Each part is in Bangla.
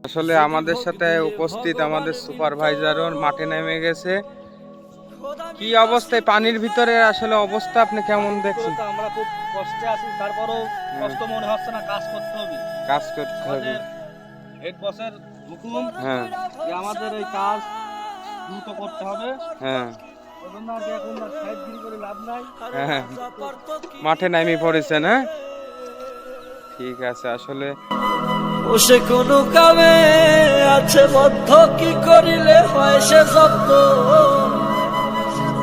আসলে আমাদের সাথে উপস্থিত আমাদের সুপারভাইজারও মাঠে নেমে গেছে। কি অবস্থায় পানির ভিতরে আসলে অবস্থা আপনি কেমন দেখছেন? আমরা খুব কষ্টে আছি, তারপরেও কষ্ট মনে হচ্ছে না, কাজ করতে হবে। কাজ করতে হবে। হেড বসের হুকুম হ্যাঁ যে আমাদের এই কাজ দ্রুত করতে হবে। হ্যাঁ ওজন্য আর কি এখন আর সাইডগিরি করে লাভ নাই। হ্যাঁ মাঠে নামি পড়েছেন। হ্যাঁ ঠিক আছে। আসলে ও সে কোন কামে আছে বদ্ধ, কি করিলে হয় সে যত্ন,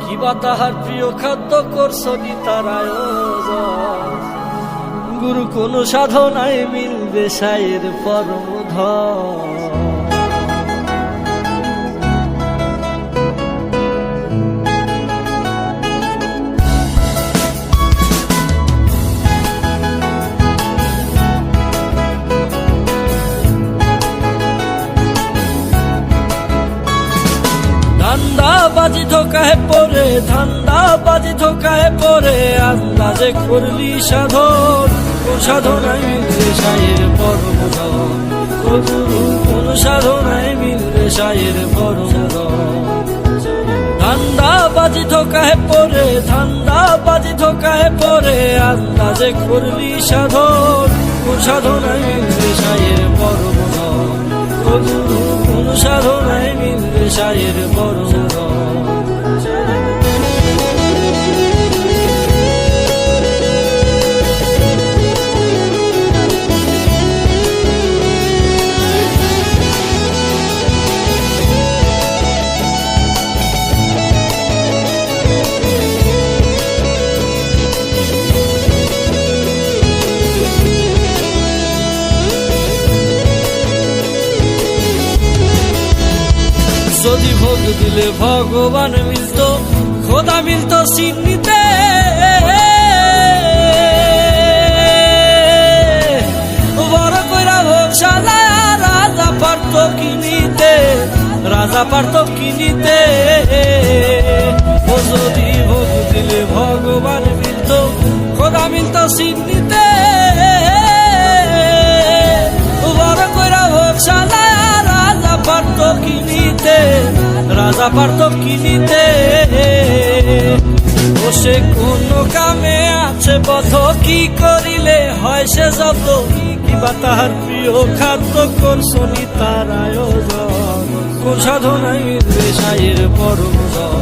কিবা তাহার প্রিয় খাদ্য করছনি তার আয়োজন, গুরু কোন সাধনায় মিলবে সায়ের পরম ধন। ধান্দাবাজি ধোকায় পড়ে, ধান্দাবাজি ধোকায় পড়ে, আন্দাজে করলি সাধন, কোন সাধনায় মিলবে সায়ের পরম ধন, কোন সাধনায় মিলবে সায়ের পরম ধন। ধান্দাবাজি ধোকায় পড়ে, ধান্দাবাজি ধোকায় পড়ে, আন্দাজে করলি সাধন, কোন সাধনায় মিলবে সায়ের পরম ধন, কোন সাধনায় মিলবে সায়ের পরম ধন। যদি ভোগ দিলে ভগবান মিলত, খোদা মিলত সিন্নিতে, বড় কইরা ভোগশালা রাজা পারত কিনিতে, রাজা পারত কিনিতে। ও যদি ভোগ দিলে ভগবান মিলত, খোদা মিলত সিন্নিতে, বড় কইরা ভোগশালা রাজা পারত কিনিতে, রাজা পারত কিনিতে। ও সে কোন কামে আছে বধ, কি করিলে হয় সে যত, কিবা তাহার প্রিয় খাদ্য করছনি তার আয়োজন, কোন সাধনায় মিলবে সায়ের পরম ধন।